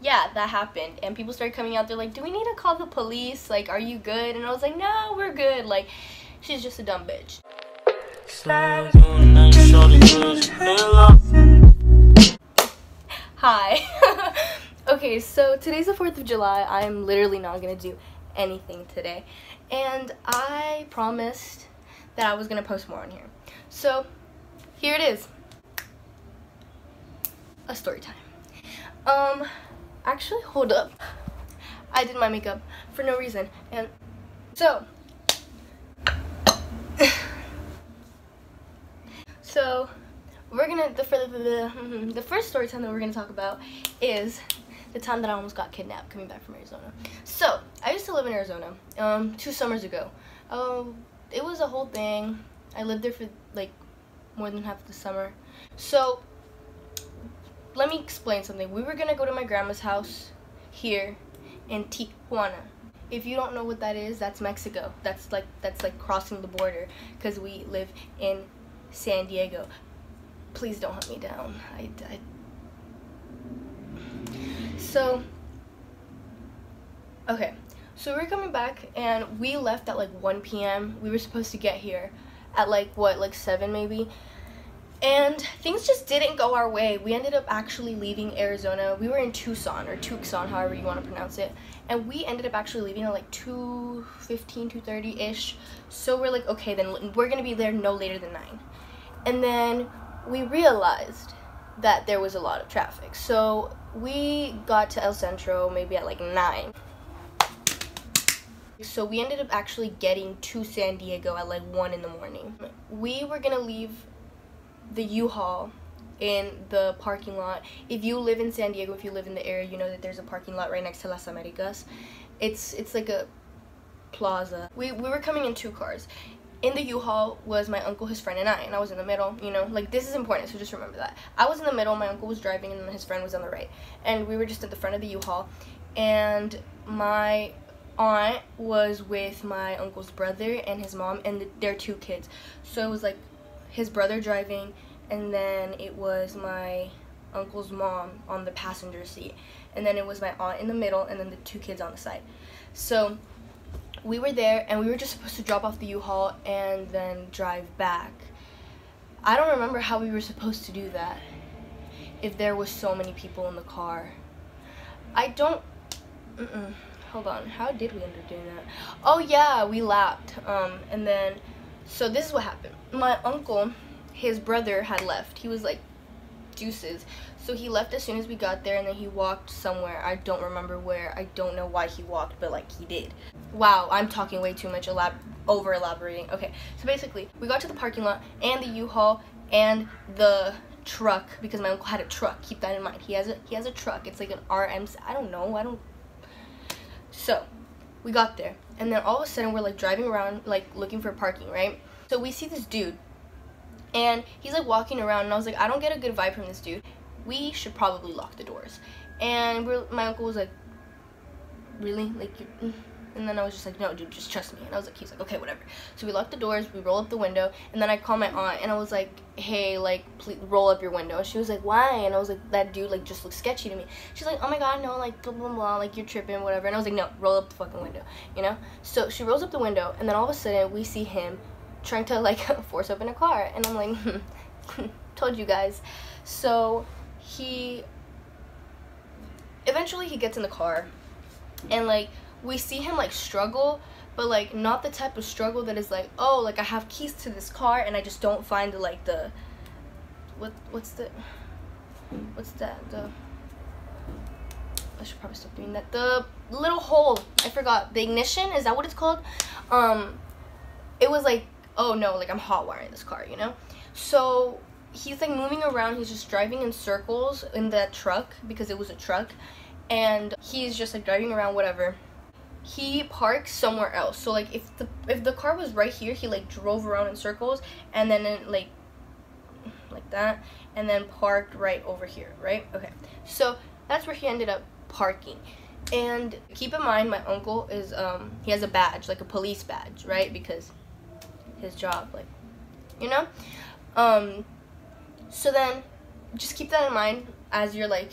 yeah, that happened, and people started coming out. They're like, do we need to call the police? Like, are you good? And I was like, no, we're good. Like, she's just a dumb bitch. Hi. Okay, so today's the 4th of July. I'm literally not gonna do anything today, and I promised that I was gonna post more on here. So here it is, a story time. Actually, hold up. I did my makeup for no reason, and so we're gonna the first story time that we're gonna talk about is the time that I almost got kidnapped coming back from Arizona. So I used to live in Arizona 2 summers ago. It was a whole thing. I lived there for like more than half the summer. So let me explain something. We were gonna go to my grandma's house here in Tijuana. If you don't know what that is, that's Mexico. That's like crossing the border, because we live in San Diego. Please don't hunt me down. So okay, so we're coming back, and we left at like 1 p.m. We were supposed to get here at like 7 maybe, and things just didn't go our way. We ended up actually leaving Arizona. We were in Tucson, or Tucson, however you want to pronounce it, and we ended up actually leaving at like 2:15, 2:30-ish. So we're like, okay, then we're gonna be there no later than 9. And then we realized that there was a lot of traffic, so we got to El Centro maybe at like 9. So we ended up actually getting to San Diego at like 1 in the morning. We were gonna leave the U-Haul in the parking lot. If you live in San Diego, if you live in the area, you know that there's a parking lot right next to Las Americas. It's like a plaza. We were coming in 2 cars. In the U-Haul was my uncle, his friend, and I was in the middle. You know, like, this is important, so just remember that. I was in the middle, my uncle was driving, and his friend was on the right. And we were just at the front of the U-Haul, and my aunt was with my uncle's brother and his mom and their 2 kids. So it was like his brother driving, and then it was my uncle's mom on the passenger seat, and then it was my aunt in the middle, and then the 2 kids on the side. So we were there, and we were just supposed to drop off the U-Haul and then drive back. I don't remember how we were supposed to do that if there was so many people in the car. I don't hold on, how did we end up doing that? Oh yeah, we lapped. And then, so this is what happened. My uncle, his brother had left. He was like deuces. So he left as soon as we got there, and then he walked somewhere. I don't remember where. I don't know why he walked, but like he did. Wow, I'm talking way too much, over elaborating. Okay, so basically we got to the parking lot and the U-Haul and the truck, because my uncle had a truck. Keep that in mind. He has a truck. It's like an RM. I don't know. So we got there, and then all of a sudden we're like driving around, like looking for parking, right? So we see this dude, and he's like walking around, and I was like, I don't get a good vibe from this dude. We should probably lock the doors. And my uncle was like, really? Like, and then I was just like, no, dude, just trust me. And I was like, he's like, okay, whatever. So we locked the doors, we roll up the window, and then I called my aunt, and I was like, hey, like, please roll up your window. And she was like, why? And I was like, that dude, like, just looks sketchy to me. She's like, oh my god, no, like, blah, blah, blah, like, you're tripping, whatever. And I was like, no, roll up the fucking window, you know? So she rolls up the window, and then all of a sudden, we see him trying to, like, force open a car. And I'm like, told you guys. So eventually he gets in the car, and like we see him like struggle, but like not the type of struggle that is like, oh, like I have keys to this car and I just don't find the like the what's that I should probably stop doing that, the little hole, I forgot, the ignition, is that what it's called? It was like, oh no, like I'm hot wiring this car, you know? So he's like moving around, he's just driving in circles in that truck, because it was a truck, and he's just like driving around, whatever. He parks somewhere else. So like if the car was right here, he like drove around in circles, and then like that, and then parked right over here, right? Okay, so that's where he ended up parking. And keep in mind, my uncle is he has a badge, like a police badge, right? Because his job, like, you know. So then just keep that in mind as you're like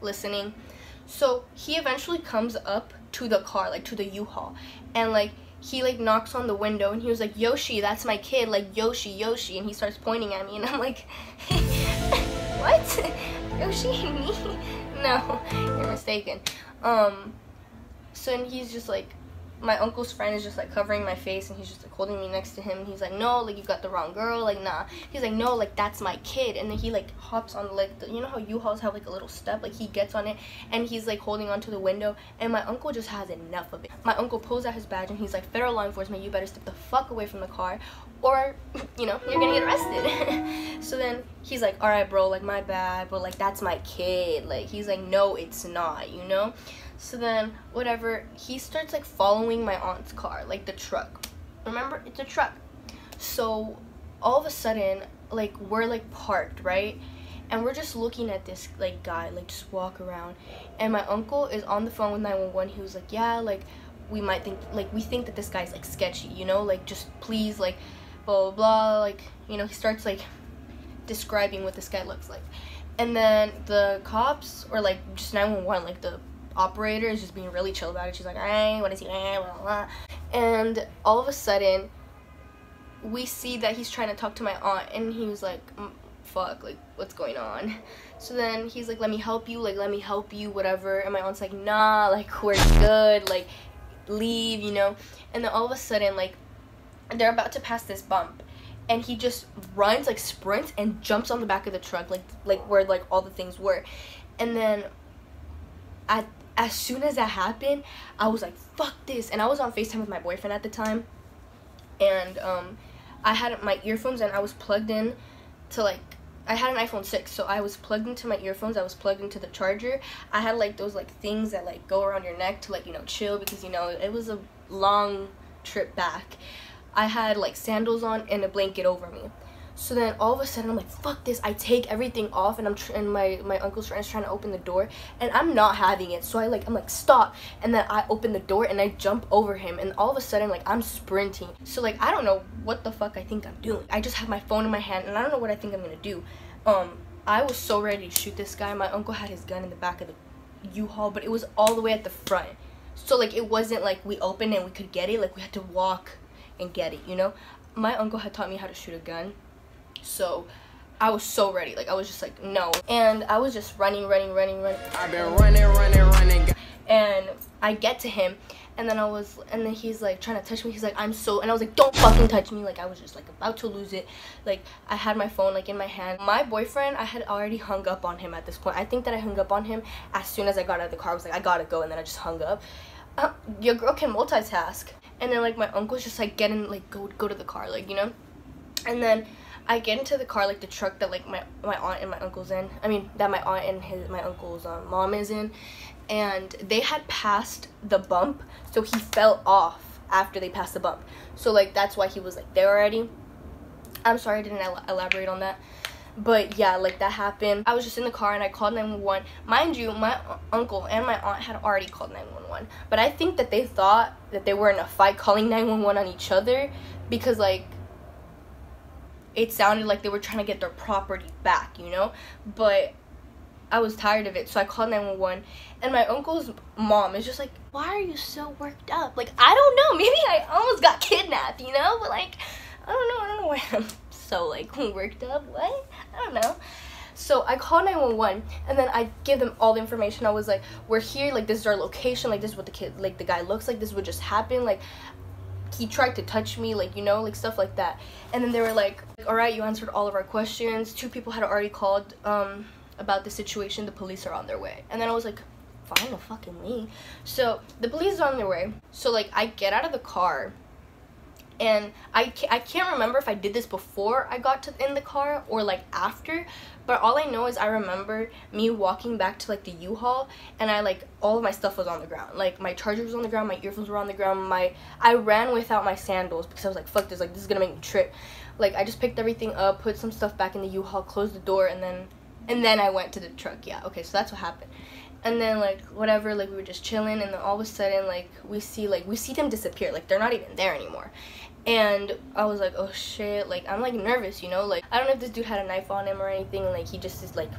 listening. So he eventually comes up to the car, like to the U-Haul, and like he like knocks on the window and he was like, Yoshi, that's my kid, like Yoshi, Yoshi, and he starts pointing at me and I'm like, what? Yoshi, me? No, you're mistaken. So and he's just like, my uncle's friend is just like covering my face and he's just like holding me next to him and he's like, no, like you got the wrong girl, like nah. He's like, no, like that's my kid. And then he like hops on like the, you know how U-Hauls have like a little step, like he gets on it and he's like holding onto the window and my uncle just has enough of it. My uncle pulls out his badge and he's like, federal law enforcement, you better step the fuck away from the car or, you know, you're gonna get arrested. So then he's like, all right, bro, like my bad, but like that's my kid. Like he's like, no, it's not, you know. So then, whatever, he starts like following my aunt's car, like the truck. Remember, it's a truck. So all of a sudden, like we're like parked, right? And we're just looking at this like guy, like just walk around. And my uncle is on the phone with 911. He was like, yeah, like we might think, like we think that this guy's like sketchy, you know, like just please, like blah blah blah, like, you know, he starts like describing what this guy looks like. And then the cops, or like just 911, like the operator is just being really chill about it. She's like, hey, what is he, blah, blah, blah. And all of a sudden we see that he's trying to talk to my aunt and he was like, fuck, like what's going on? So then he's like, let me help you, whatever. And my aunt's like, nah, like we're good, like leave, you know. And then all of a sudden, like they're about to pass this bump and he just runs, like sprints and jumps on the back of the truck, like where like all the things were. And then as soon as that happened, I was like, fuck this. And I was on FaceTime with my boyfriend at the time. And I had my earphones and I was plugged in to like, I had an iPhone 6. So I was plugged into my earphones. I was plugged into the charger. I had like those like things that like go around your neck to like, you know, chill. Because, you know, it was a long trip back. I had like sandals on and a blanket over me. So then all of a sudden I'm like, fuck this. I take everything off and and my uncle's friend is trying to open the door and I'm not having it. So I'm like stop, and then I open the door and I jump over him and all of a sudden like I'm sprinting. So like I don't know what the fuck I think I'm doing. I just have my phone in my hand and I don't know what I think I'm gonna do. I was so ready to shoot this guy. My uncle had his gun in the back of the U-Haul, but it was all the way at the front. So like it wasn't like we opened and we could get it, like we had to walk and get it, you know. My uncle had taught me how to shoot a gun. So I was so ready, like I was just like no, and I was just running. I've been running, and I get to him, and then he's like trying to touch me. He's like, and I was like, don't fucking touch me. Like I was just like about to lose it. Like I had my phone like in my hand. My boyfriend, I had already hung up on him at this point. I think that I hung up on him as soon as I got out of the car. I was like, I gotta go, and then I just hung up. Your girl can multitask. And then like my uncle's just like getting like go to the car, like, you know. And then I get into the car, like the truck that like my aunt and my uncle's in. I mean that my aunt and my uncle's mom is in, and they had passed the bump, so he fell off after they passed the bump. So like that's why he was like there already. I'm sorry I didn't elaborate on that, but yeah, like that happened. I was just in the car and I called 911. Mind you, my uncle and my aunt had already called 911, but I think that they thought that they were in a fight calling 911 on each other because like it sounded like they were trying to get their property back, you know. But I was tired of it, so I called 911. And my uncle's mom is just like, why are you so worked up? Like, I don't know, maybe I almost got kidnapped, you know. But like, I don't know why I'm so like worked up. What? I don't know. So I called 911 and then I give them all the information. I was like, we're here, like this is our location, like this is what the guy looks like, this is what just happened, like he tried to touch me, like, you know, like stuff like that. And then they were like, all right, you answered all of our questions. 2 people had already called about the situation. The police are on their way. And then I was like, fine, I'll fucking leave. So the police are on their way. So like I get out of the car and I can't remember if I did this before I got in the car or like after, but all I know is I remember me walking back to like the U-Haul and all of my stuff was on the ground. Like my charger was on the ground, my earphones were on the ground, I ran without my sandals because I was like, fuck this, like this is gonna make me trip. Like I just picked everything up, put some stuff back in the U-Haul, closed the door, and then I went to the truck. Yeah, okay, so that's what happened. And then like whatever, like we were just chilling, and then all of a sudden like we see them disappear, like they're not even there anymore. And I was like, oh shit, like I'm like nervous, you know, like I don't know if this dude had a knife on him or anything, like he just is like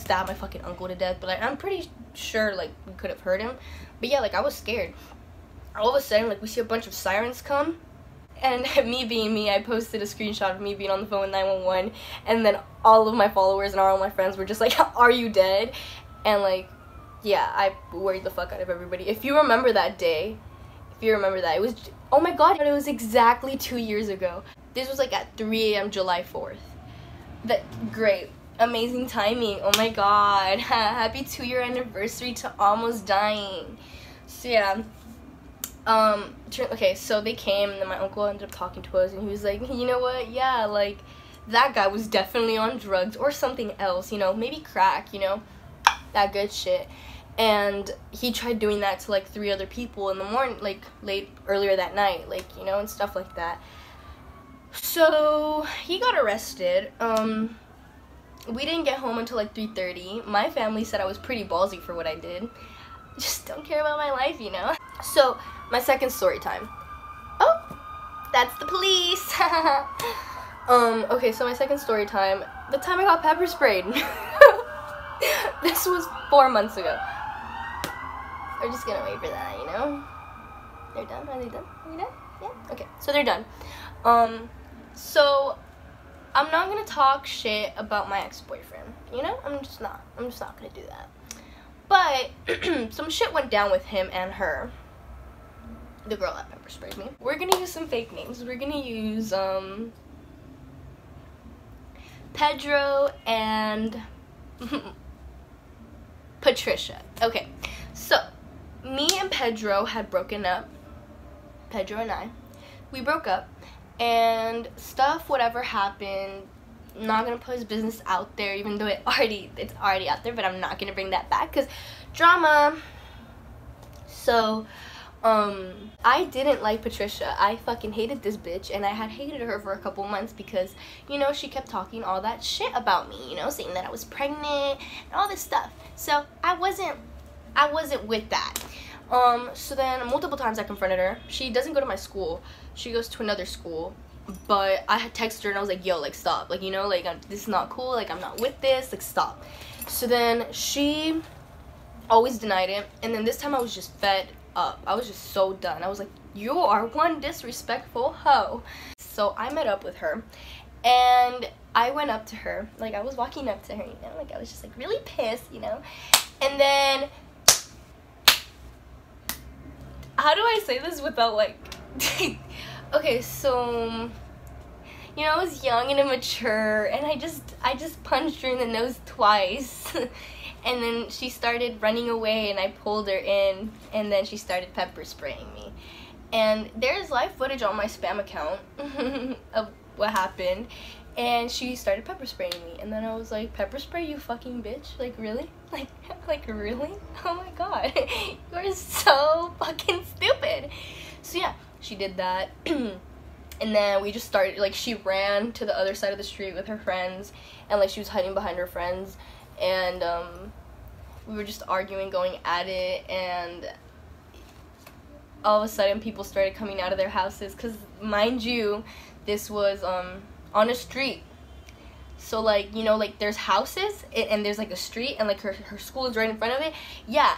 stab my fucking uncle to death, but like I'm pretty sure like we could have hurt him. But yeah, like I was scared. All of a sudden, like we see a bunch of sirens come, and me being me, I posted a screenshot of me being on the phone with 911, and then all of my followers and all of my friends were just like, are you dead? And like, yeah, I worried the fuck out of everybody. If you remember that day, it was, oh my god, it was exactly 2 years ago. This was like at 3 a.m. July 4th. Great, amazing timing, oh my god. Happy 2-year anniversary to almost dying. So yeah, okay, so they came, and then my uncle ended up talking to us, and he was like, you know what, yeah, like, that guy was definitely on drugs or something else, you know, maybe crack, you know, that good shit. And he tried doing that to like 3 other people in the morning, like earlier that night, like, you know, and stuff like that. So he got arrested. We didn't get home until like 3:30. My family said I was pretty ballsy for what I did. Just don't care about my life, you know. So my second story time. Oh, that's the police. Okay, so my second story time. The time I got pepper sprayed. This was 4 months ago. We're just gonna wait for that, you know? They're done? Are they done? Are we done? Yeah? Okay, so they're done. So I'm not gonna talk shit about my ex-boyfriend, you know? I'm just not gonna do that. But some shit went down with him and her. The girl that pepper sprayed me. We're gonna use some fake names. We're gonna use Pedro and Patricia. Okay, so me and Pedro had broken up. Pedro and I, we broke up, and stuff, whatever happened, I'm not gonna put his business out there, even though it's already out there, but I'm not gonna bring that back because drama. So I didn't like Patricia. I fucking hated this bitch, and I had hated her for a couple months because, you know, she kept talking all that shit about me, you know, saying that I was pregnant and all this stuff. So I wasn't with that. So then multiple times I confronted her. She doesn't go to my school. She goes to another school. But I had texted her and I was like, yo, like, stop. Like, you know, like, this is not cool. Like, I'm not with this. Like, stop. So then she always denied it. And then this time I was just fed up. I was just so done. I was like, you are one disrespectful hoe. So I met up with her. And I went up to her. Like, I was walking up to her, you know. Like, I was just, like, really pissed, you know. And then, how do I say this without, like, okay, so, you know, I was young and immature, and I just punched her in the nose twice. And then she started running away, and I pulled her in, and then she started pepper spraying me. And there's live footage on my spam account of what happened. And she started pepper spraying me, and then I was like, pepper spray, you fucking bitch? Like, really? Like really? Oh my god, you're so fucking stupid. So yeah, she did that. And then we just started, like, she ran to the other side of the street with her friends, and like she was hiding behind her friends, and we were just arguing, going at it, and all of a sudden people started coming out of their houses, because mind you, this was on a street. So, like, you know, like, there's houses, and there's, like, a street, and, like, her school is right in front of it. Yeah,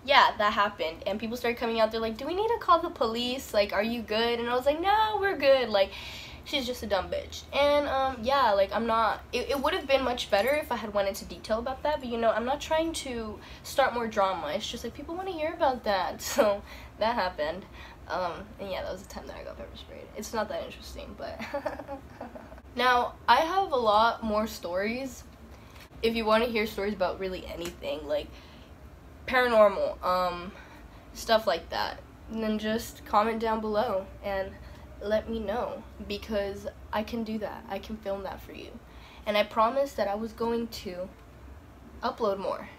yeah, that happened, and people started coming out. They're like, do we need to call the police? Like, are you good? And I was like, no, we're good. Like, she's just a dumb bitch. And, yeah, like, I'm not, it would have been much better if I had went into detail about that, but, you know, I'm not trying to start more drama. It's just, like, people want to hear about that. So, that happened. And yeah, that was the time that I got pepper sprayed. It's not that interesting, but now I have a lot more stories. If you want to hear stories about really anything, like paranormal, stuff like that, then just comment down below and let me know, because I can do that. I can film that for you. And I promised that I was going to upload more,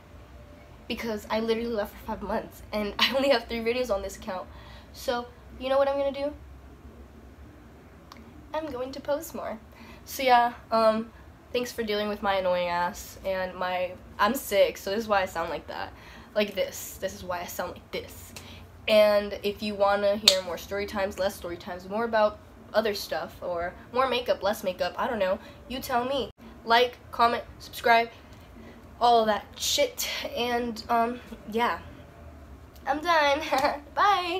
because I literally left for 5 months and I only have 3 videos on this account. So, you know what I'm gonna do? I'm going to post more. So yeah, thanks for dealing with my annoying ass and I'm sick, so this is why I sound like that. Like this. This is why I sound like this. And if you wanna hear more story times, less story times, more about other stuff, or more makeup, less makeup, I don't know, you tell me. like, comment, subscribe, all of that shit. And yeah, I'm done. Bye.